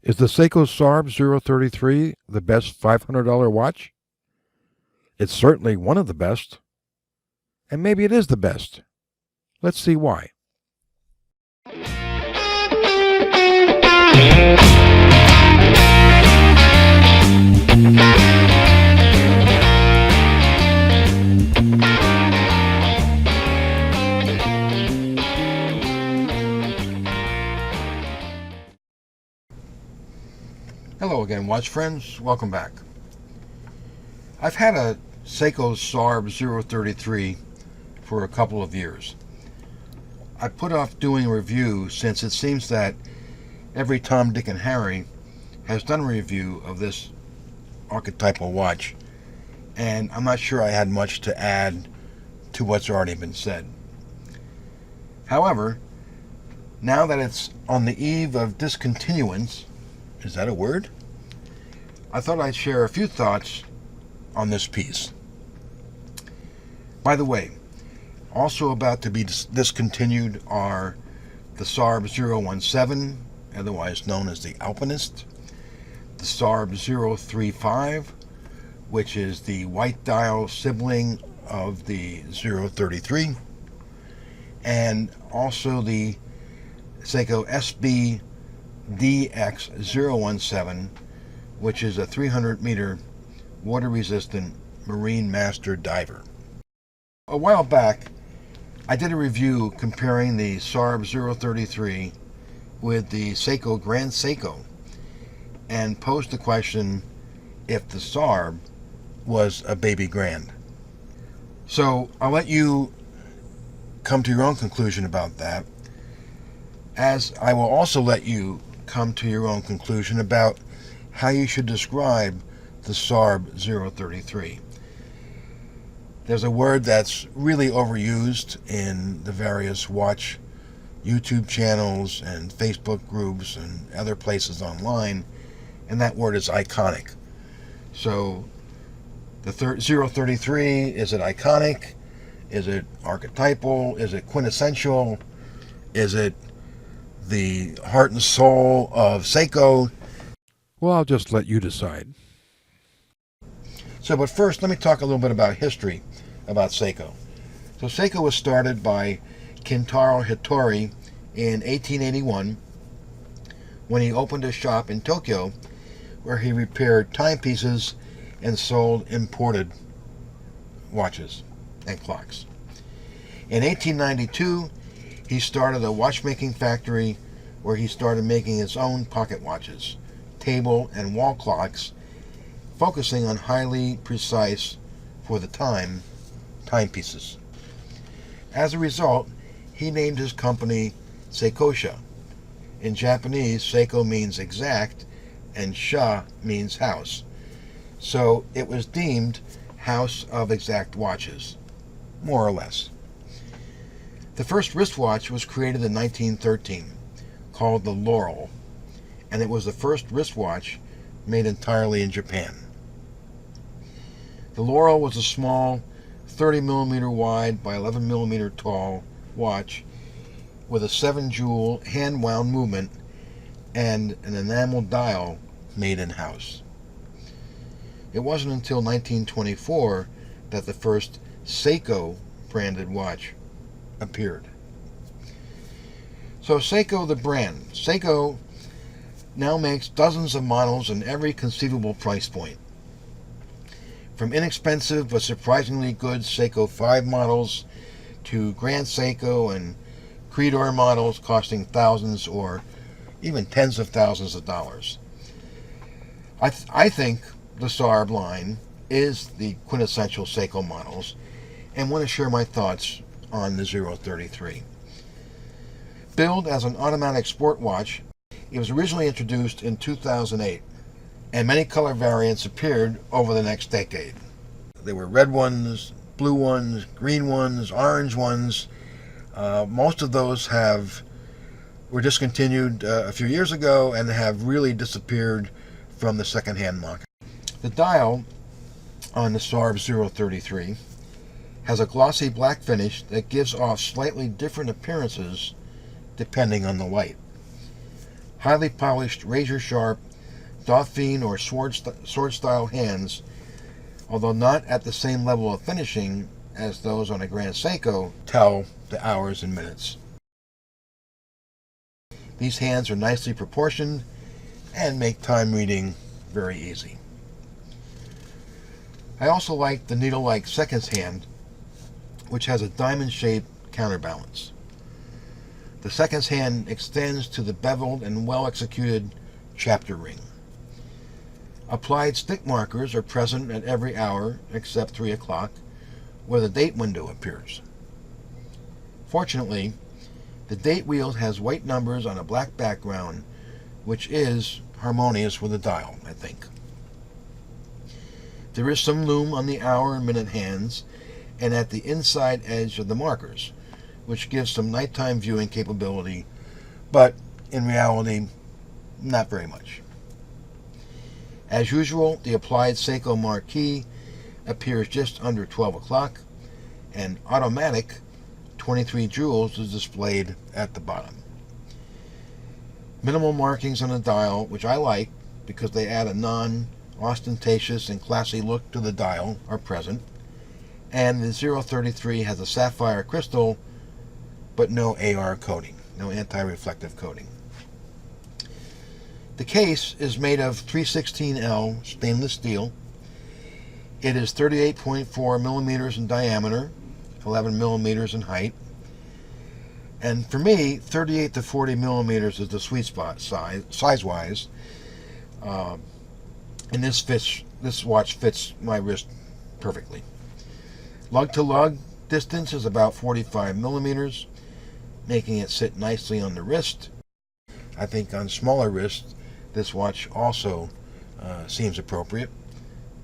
Is the Seiko SARB033 the best $500 watch? It's certainly one of the best. And maybe it is the best. Let's see why. Hello again, watch friends. Welcome back. I've had a Seiko SARB033 for a couple of years. I put off doing a review since it seems that every Tom, Dick, and Harry has done a review of this archetypal watch, and I'm not sure I had much to add to what's already been said. However, now that it's on the eve of discontinuance, is that a word? I thought I'd share a few thoughts on this piece. By the way, also about to be discontinued are the SARB017, otherwise known as the Alpinist, the SARB035, which is the white dial sibling of the 033, and also the Seiko SB-DX017, which is a 300-meter water-resistant Marine Master diver. A while back, I did a review comparing the SARB033 with the Seiko Grand Seiko and posed the question if the SARB was a baby grand. So I'll let you come to your own conclusion about that, as I will also let you come to your own conclusion about how you should describe the SARB033. There's a word that's really overused in the various watch YouTube channels and Facebook groups and other places online, and that word is iconic. So the 033, is it iconic? Is it archetypal? Is it quintessential? Is it the heart and soul of Seiko? Well, I'll just let you decide. So, but first, let me talk a little bit about history about Seiko. So Seiko was started by Kintaro Hattori in 1881 when he opened a shop in Tokyo where he repaired timepieces and sold imported watches and clocks. In 1892, he started a watchmaking factory where he started making his own pocket watches, table and wall clocks, focusing on highly precise, for the time, timepieces. As a result, he named his company Seikosha. In Japanese, Seiko means exact and Sha means house. So it was deemed House of Exact Watches, more or less. The first wristwatch was created in 1913, called the Laurel, and it was the first wristwatch made entirely in Japan. The Laurel was a small 30mm wide by 11mm tall watch with a 7-jewel hand-wound movement and an enamel dial made in-house. It wasn't until 1924 that the first Seiko branded watch appeared. So Seiko, the brand. Seiko now makes dozens of models in every conceivable price point. From inexpensive but surprisingly good Seiko 5 models to Grand Seiko and Creedor models costing thousands or even tens of thousands of dollars. I think the SARB line is the quintessential Seiko models and want to share my thoughts on the 033. Billed as an automatic sport watch, it was originally introduced in 2008, and many color variants appeared over the next decade. There were red ones, blue ones, green ones, orange ones. Most of those were discontinued a few years ago and have really disappeared from the secondhand market. The dial on the SARB033 has a glossy black finish that gives off slightly different appearances depending on the light. highly polished, razor-sharp, Dauphine or sword-style hands, although not at the same level of finishing as those on a Grand Seiko, tell the hours and minutes. These hands are nicely proportioned and make time reading very easy. I also like the needle-like seconds hand, which has a diamond-shaped counterbalance. The seconds hand extends to the beveled and well-executed chapter ring. Applied stick markers are present at every hour except 3 o'clock, where the date window appears. Fortunately, the date wheel has white numbers on a black background, which is harmonious with the dial, I think. There is some lume on the hour and minute hands and at the inside edge of the markers, which gives some nighttime viewing capability, but in reality, not very much. As usual, the applied Seiko marquee appears just under 12 o'clock, and automatic 23 joules is displayed at the bottom. Minimal markings on the dial, which I like because they add a non-ostentatious and classy look to the dial, are present, and the 033 has a sapphire crystal but no AR coating, no anti-reflective coating. The case is made of 316L stainless steel. It is 38.4 millimeters in diameter, 11 millimeters in height. And for me, 38 to 40 millimeters is the sweet spot size-wise. And this watch fits my wrist perfectly. Lug-to-lug distance is about 45 millimeters, making it sit nicely on the wrist. I think on smaller wrists, this watch also seems appropriate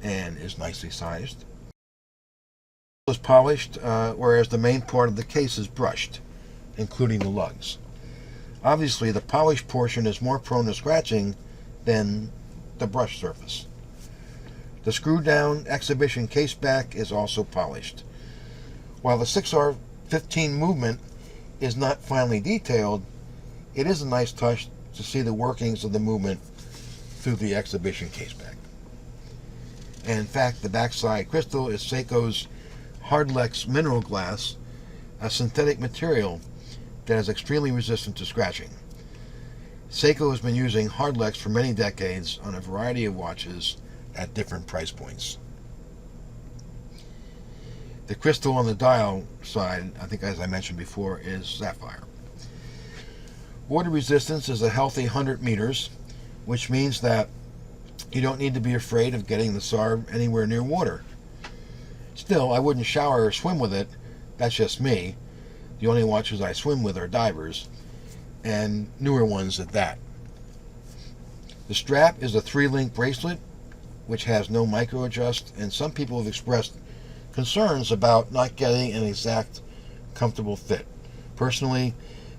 and is nicely sized. It is polished, whereas the main part of the case is brushed, including the lugs. Obviously, the polished portion is more prone to scratching than the brush surface. The screw-down exhibition case back is also polished. While the 6R15 movement is not finely detailed, it is a nice touch to see the workings of the movement through the exhibition case back. And in fact, the backside crystal is Seiko's Hardlex mineral glass, a synthetic material that is extremely resistant to scratching. Seiko has been using Hardlex for many decades on a variety of watches at different price points. The crystal on the dial side, I think as I mentioned before, is sapphire. Water resistance is a healthy 100 meters, which means that you don't need to be afraid of getting the SARB anywhere near water. Still, I wouldn't shower or swim with it. That's just me. The only watches I swim with are divers, and newer ones at that. The strap is a 3-link bracelet, which has no micro adjust, and some people have expressed concerns about not getting an exact comfortable fit. Personally,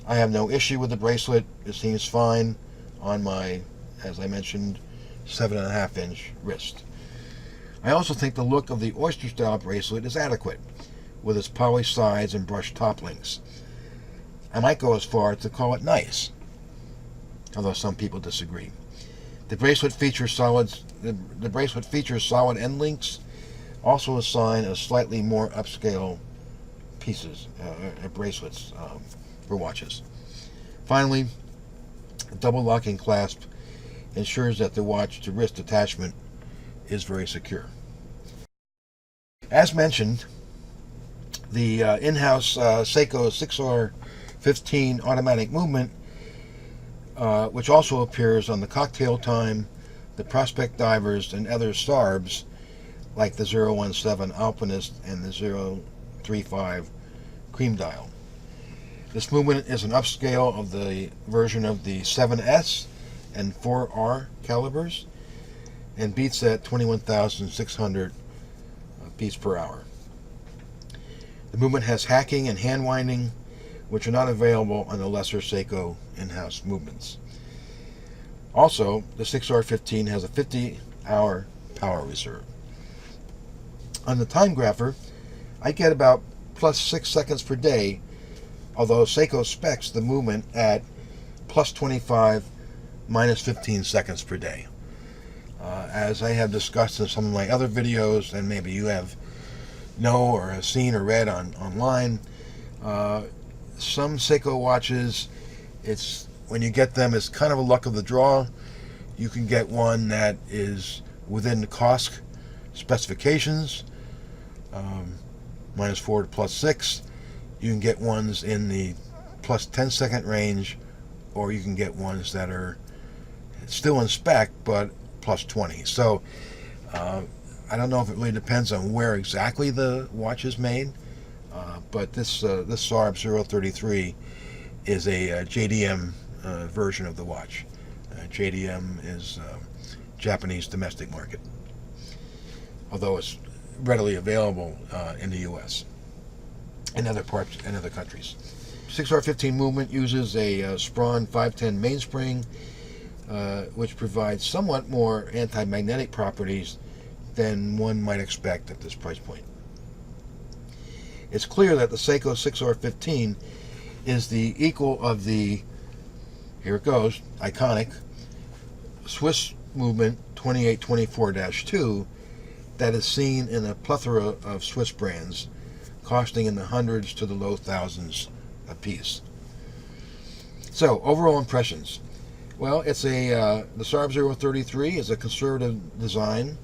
I have no issue with the bracelet. It seems fine on my, as I mentioned, 7.5-inch wrist. I also think the look of the oyster style bracelet is adequate, with its polished sides and brushed top links. I might go as far as to call it nice, although some people disagree. The bracelet features solid end links, also a sign of slightly more upscale pieces, bracelets for watches. Finally, a double locking clasp ensures that the watch to wrist attachment is very secure. As mentioned, the in-house Seiko 6R15 automatic movement, which also appears on the Cocktail Time, the Prospect Divers, and other SARBs like the 017 Alpinist and the 035 Cream Dial. This movement is an upscale of the version of the 7S and 4R calibers and beats at 21,600 beats per hour. The movement has hacking and hand winding, which are not available on the lesser Seiko in-house movements. Also, the 6R15 has a 50-hour power reserve. On the time grapher, I get about plus 6 seconds per day, although Seiko specs the movement at plus 25 minus 15 seconds per day. As I have discussed in some of my other videos, and maybe you have or have seen or read online, some Seiko watches, when you get them, it's kind of a luck of the draw. You can get one that is within the cost specifications, minus 4 to plus 6. You can get ones in the plus 10 second range, or you can get ones that are still in spec but plus 20. So I don't know if it really depends on where exactly the watch is made, but this SARB033 is a JDM version of the watch. JDM is Japanese domestic market, although it's readily available in the U.S. and other parts and other countries. 6R15 movement uses a Sprawn 510 mainspring, which provides somewhat more anti-magnetic properties than one might expect at this price point. It's clear that the Seiko 6R15 is the equal of the, here it goes, iconic Swiss movement 2824-2 that is seen in a plethora of Swiss brands, costing in the hundreds to the low thousands a piece. So, overall impressions. Well, it's the SARB033 is a conservative design,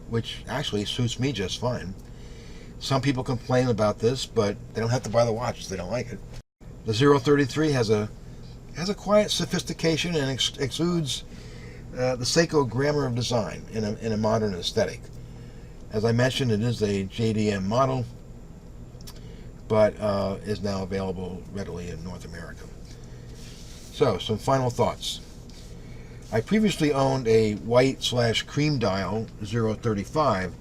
which actually suits me just fine. Some people complain about this, but they don't have to buy the watch if they don't like it. The 033 has a quiet sophistication and exudes the Seiko grammar of design in a modern aesthetic. As I mentioned, it is a JDM model, but is now available readily in North America. So, some final thoughts. I previously owned a white/cream dial 035,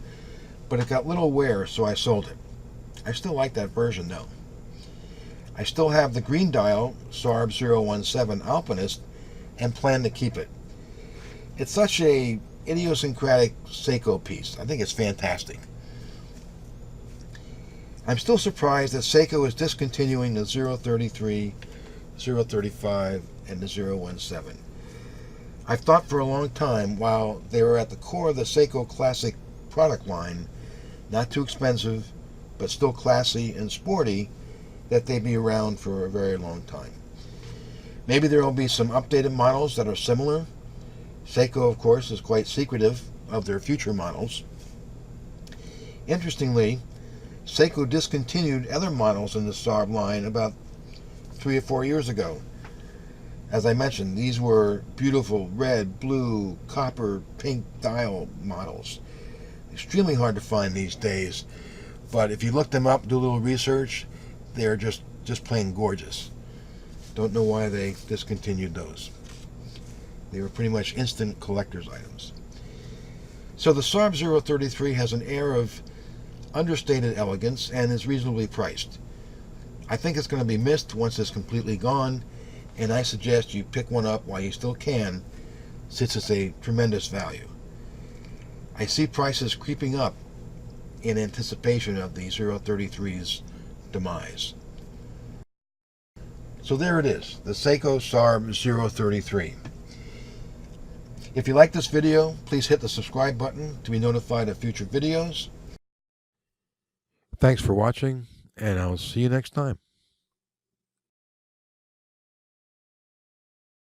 but it got little wear, so I sold it. I still like that version though. I still have the green dial SARB017 Alpinist and plan to keep it. It's such a idiosyncratic Seiko piece. I think it's fantastic. I'm still surprised that Seiko is discontinuing the 033, 035, and the 017. I've thought for a long time, while they were at the core of the Seiko Classic product line, not too expensive, but still classy and sporty, that they'd be around for a very long time. Maybe there will be some updated models that are similar. Seiko, of course, is quite secretive of their future models. Interestingly, Seiko discontinued other models in the SARB line about 3 or 4 years ago. As I mentioned, these were beautiful red, blue, copper, pink dial models. Extremely hard to find these days, but if you look them up, do a little research, they're just plain gorgeous. Don't know why they discontinued those. They were pretty much instant collector's items. So the SARB033 has an air of understated elegance and is reasonably priced. I think it's going to be missed once it's completely gone, and I suggest you pick one up while you still can, since it's a tremendous value. I see prices creeping up in anticipation of the 033's demise. So there it is, the Seiko SARB033. If you like this video, please hit the subscribe button to be notified of future videos. Thanks for watching, and I'll see you next time.